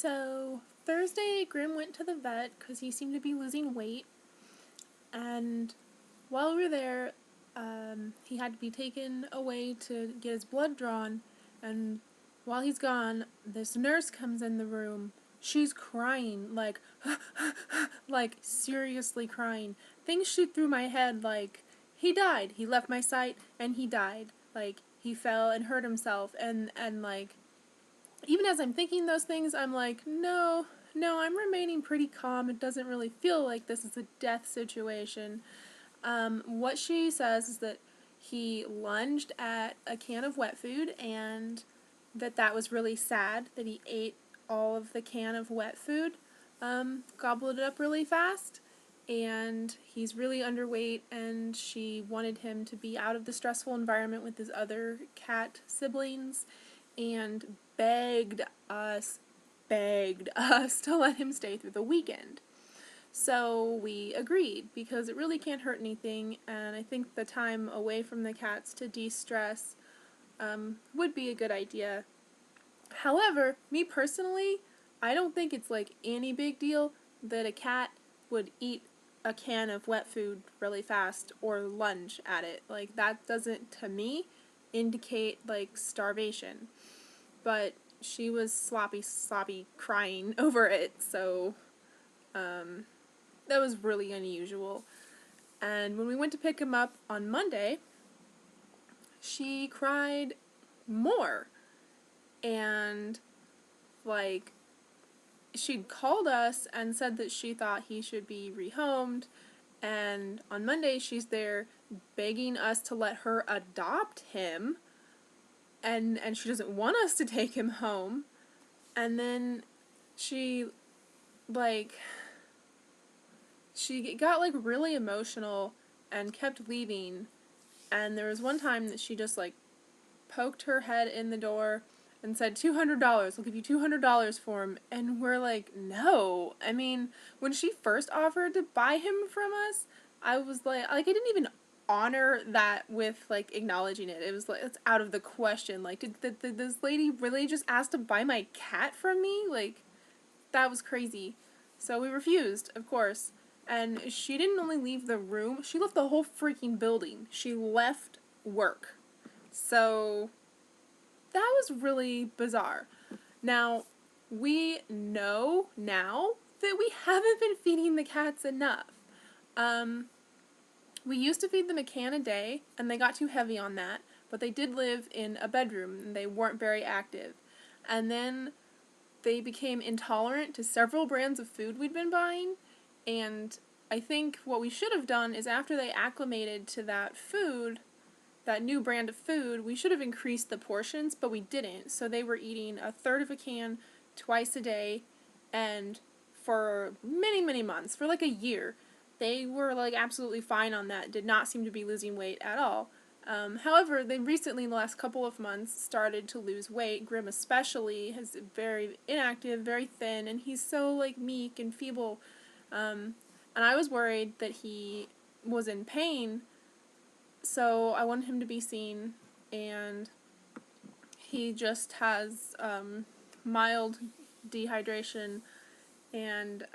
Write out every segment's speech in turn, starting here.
So Thursday, Grim went to the vet because he seemed to be losing weight, and while we were there, he had to be taken away to get his blood drawn, and while he's gone, this nurse comes in the room. She's crying, like, like, seriously crying. Things shoot through my head, like, he died. He left my sight, and he died. Like, he fell and hurt himself, and like, even as I'm thinking those things, I'm like, no, I'm remaining pretty calm. It doesn't really feel like this is a death situation. What she says is that he lunged at a can of wet food and that was really sad, that he ate all of the can of wet food, gobbled it up really fast, and he's really underweight, and she wanted him to be out of the stressful environment with his other cat siblings and begged us to let him stay through the weekend. So we agreed because it really can't hurt anything, and I think the time away from the cats to de-stress would be a good idea. However, me personally, I don't think it's like any big deal that a cat would eat a can of wet food really fast or lunge at it. Like, that doesn't, to me, indicate like starvation. But she was sloppy crying over it, so that was really unusual. And when we went to pick him up on Monday, she cried more. And, like, she'd called us and said that she thought he should be rehomed. And on Monday, she's there begging us to let her adopt him. And she doesn't want us to take him home. And then she, like, she got, like, really emotional and kept leaving. And there was one time that she just, like, poked her head in the door and said, $200, I'll give you $200 for him. And we're like, no. I mean, when she first offered to buy him from us, I was like, I didn't even honor that with, like, acknowledging it. It was like, it's out of the question. Like, did this lady really just ask to buy my cat from me? Like, that was crazy. So we refused, of course. And she didn't only leave the room, she left the whole freaking building. She left work. So that was really bizarre. Now, we know now that we haven't been feeding the cats enough. We used to feed them a can a day, and they got too heavy on that, but they did live in a bedroom, and they weren't very active. And then they became intolerant to several brands of food we'd been buying, and I think what we should have done is after they acclimated to that food, that new brand of food, we should have increased the portions, but we didn't. So they were eating a third of a can twice a day, and for many, many months, for like a year, they were like absolutely fine on that, did not seem to be losing weight at all. However, they recently, in the last couple of months, started to lose weight. Grim especially is very inactive, very thin, and he's so like meek and feeble. And I was worried that he was in pain, so I wanted him to be seen, and he just has mild dehydration, and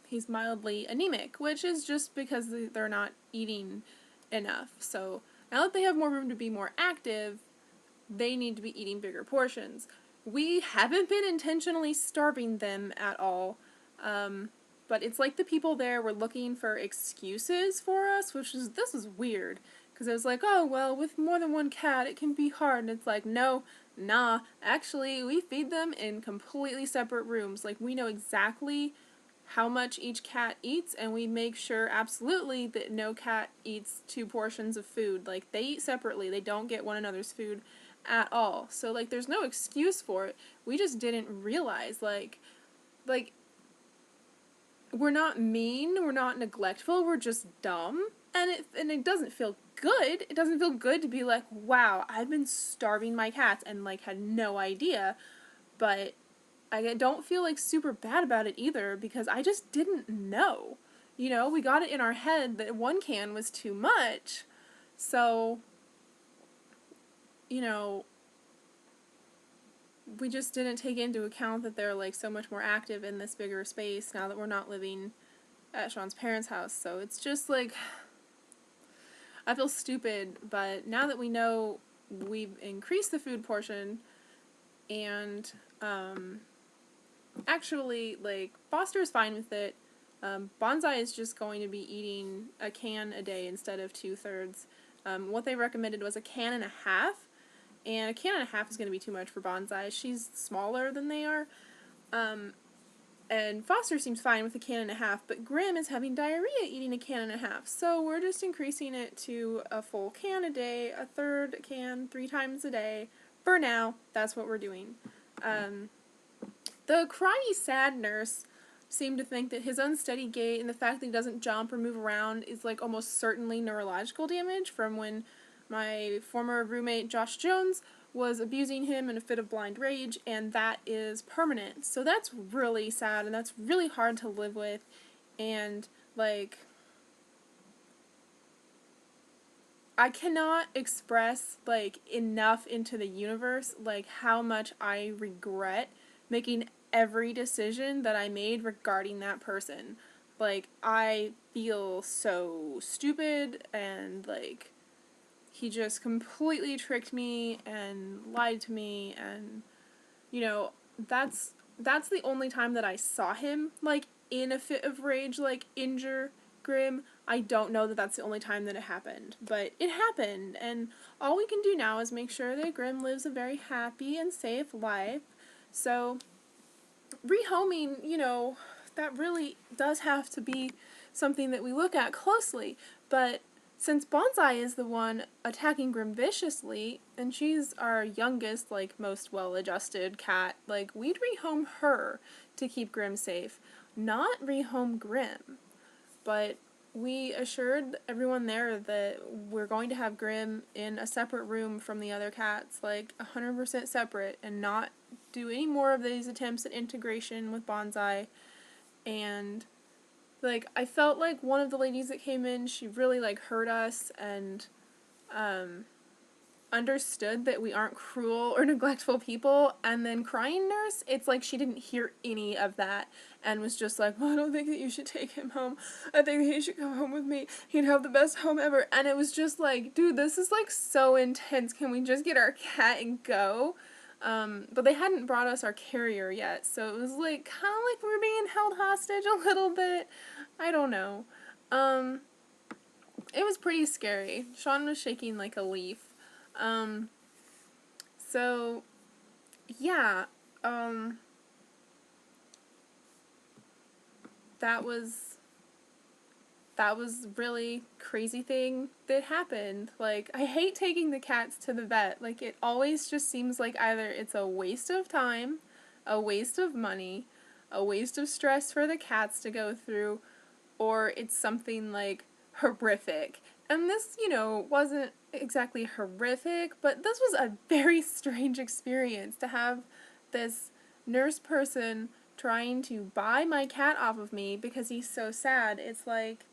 he's mildly anemic, which is just because they're not eating enough. So now that they have more room to be more active, they need to be eating bigger portions. We haven't been intentionally starving them at all, but it's like the people there were looking for excuses for us, this is weird, because it was like, oh, well, with more than one cat, it can be hard, and it's like, no, nah, actually, we feed them in completely separate rooms. Like, we know exactly how much each cat eats, and we make sure absolutely that no cat eats 2 portions of food. Like, they eat separately, they don't get one another's food at all. So, like, there's no excuse for it. We just didn't realize, like, we're not mean, we're not neglectful, we're just dumb, and it doesn't feel good. It doesn't feel good to be like, wow, I've been starving my cats and, like, had no idea, but I don't feel, like, super bad about it either, because I just didn't know. You know, we got it in our head that 1 can was too much, so, you know, we just didn't take into account that they're like so much more active in this bigger space now that we're not living at Sean's parents' house. So it's just like, I feel stupid, but now that we know we've increased the food portion, and actually, like, Foster's fine with it. Bonsai is just going to be eating a can a day instead of 2/3. What they recommended was a can and a half, and a can and a half is going to be too much for Bonsai. She's smaller than they are. And Foster seems fine with a can and a half, but Grim is having diarrhea eating a can and a half. So we're just increasing it to a full can a day, a third can 3 times a day. For now, that's what we're doing. The cryy sad nurse seemed to think that his unsteady gait and the fact that he doesn't jump or move around is like almost certainly neurological damage from when my former roommate Josh Jones was abusing him in a fit of blind rage, and that is permanent. So that's really sad, and that's really hard to live with, and like, I cannot express like enough into the universe like how much I regret making every decision that I made regarding that person. Like, I feel so stupid, and like, he just completely tricked me and lied to me, and you know, that's the only time that I saw him like in a fit of rage, like injure Grim. I don't know that that's the only time that it happened, but it happened, and all we can do now is make sure that Grim lives a very happy and safe life. So rehoming, you know, that really does have to be something that we look at closely, but since Bonsai is the one attacking Grim viciously, and she's our youngest, like, most well-adjusted cat, like, we'd rehome her to keep Grim safe, not rehome Grim. But we assured everyone there that we're going to have Grim in a separate room from the other cats, like 100% separate, and not do any more of these attempts at integration with Bonsai. And like, I felt like one of the ladies that came in, she really like heard us and understood that we aren't cruel or neglectful people, and then crying nurse, it's like she didn't hear any of that and was just like, well, I don't think that you should take him home. I think that he should come home with me. He'd have the best home ever. And it was just like, dude, this is like so intense. Can we just get our cat and go? But they hadn't brought us our carrier yet, so it was like kind of like we're being held hostage a little bit. I don't know. It was pretty scary. Sean was shaking like a leaf. So, yeah, that was really crazy thing that happened. Like, I hate taking the cats to the vet. Like, it always just seems like either it's a waste of time, a waste of money, a waste of stress for the cats to go through, or it's something like horrific. And this, you know, wasn't exactly horrific, but this was a very strange experience to have this nurse person trying to buy my cat off of me because he's so sad. It's like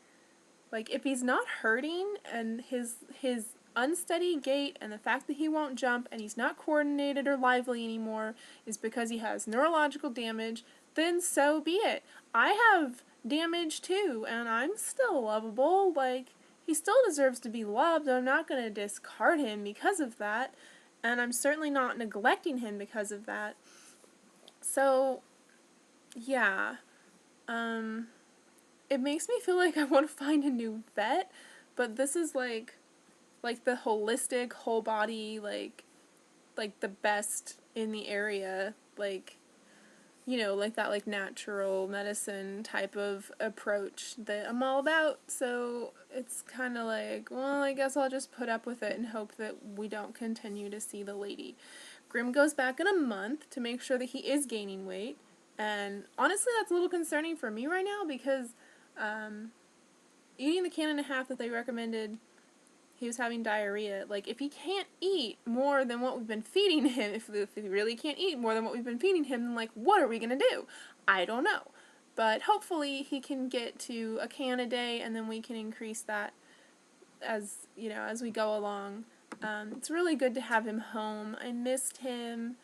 if he's not hurting, and his unsteady gait and the fact that he won't jump and he's not coordinated or lively anymore is because he has neurological damage, then so be it. I have damage too, and I'm still lovable. Like, he still deserves to be loved. I'm not going to discard him because of that, and I'm certainly not neglecting him because of that. So, yeah. It makes me feel like I want to find a new vet, but this is like the holistic, whole body, like the best in the area, like, you know, like that like natural medicine type of approach that I'm all about. So it's kind of like, well, I guess I'll just put up with it and hope that we don't continue to see the lady. Grim goes back in a month to make sure that he is gaining weight, and honestly that's a little concerning for me right now because eating the can and a half that they recommended, he was having diarrhea. Like, if he can't eat more than what we've been feeding him, if he really can't eat more than what we've been feeding him, then, like, what are we going to do? I don't know. But hopefully he can get to a can a day, and then we can increase that as, you know, as we go along. It's really good to have him home. I missed him.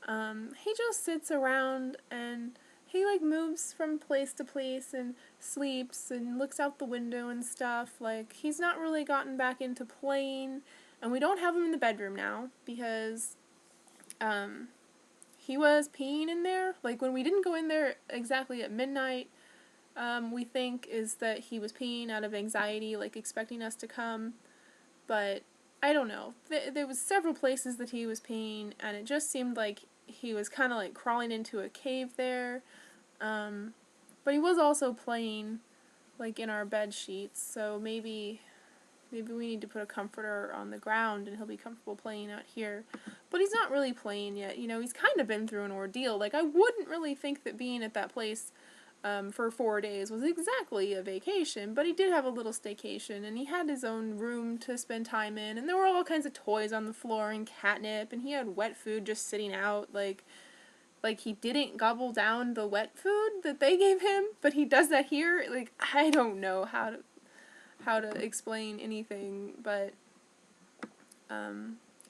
He just sits around and he like moves from place to place and sleeps and looks out the window and stuff. Like, he's not really gotten back into playing, and we don't have him in the bedroom now because he was peeing in there. Like, when we didn't go in there exactly at midnight, we think is that he was peeing out of anxiety, like expecting us to come. But I don't know. There was several places that he was peeing, and it just seemed like he was kind of like crawling into a cave there. But he was also playing, like, in our bed sheets, so maybe we need to put a comforter on the ground and he'll be comfortable playing out here. But he's not really playing yet. You know, he's kind of been through an ordeal. Like, I wouldn't really think that being at that place for 4 days was exactly a vacation, but he did have a little staycation, and he had his own room to spend time in, and there were all kinds of toys on the floor and catnip, and he had wet food just sitting out. Like, he didn't gobble down the wet food that they gave him, but he does that here. Like, I don't know how to explain anything, but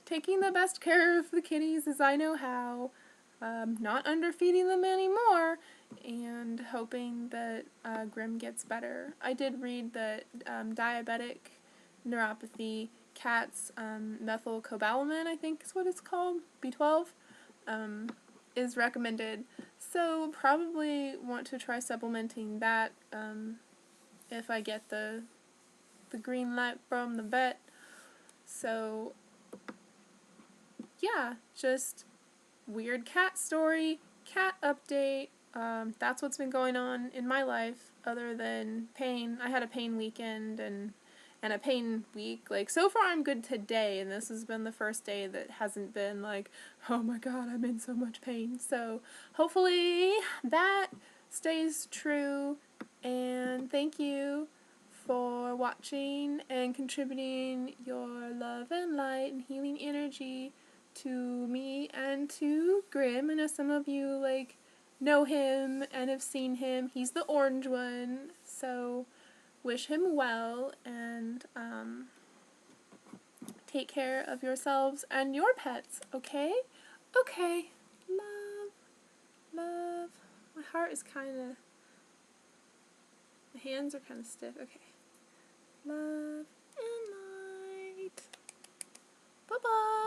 taking the best care of the kitties as I know how, not underfeeding them anymore, and hoping that Grim gets better. I did read that diabetic neuropathy, cats, methylcobalamin, I think is what it's called, B12, is recommended. So probably want to try supplementing that if I get the green light from the vet. So yeah, just weird cat story, cat update. That's what's been going on in my life other than pain. I had a pain weekend and a pain week. Like, so far I'm good today, and this has been the first day that hasn't been like, oh my god, I'm in so much pain. So hopefully that stays true, and thank you for watching and contributing your love and light and healing energy to me and to Grim. I know some of you, like, know him and have seen him. He's the orange one, so wish him well, and take care of yourselves and your pets, okay? Okay. Love. Love. My heart is kind of... my hands are kind of stiff. Okay. Love and light. Bye-bye.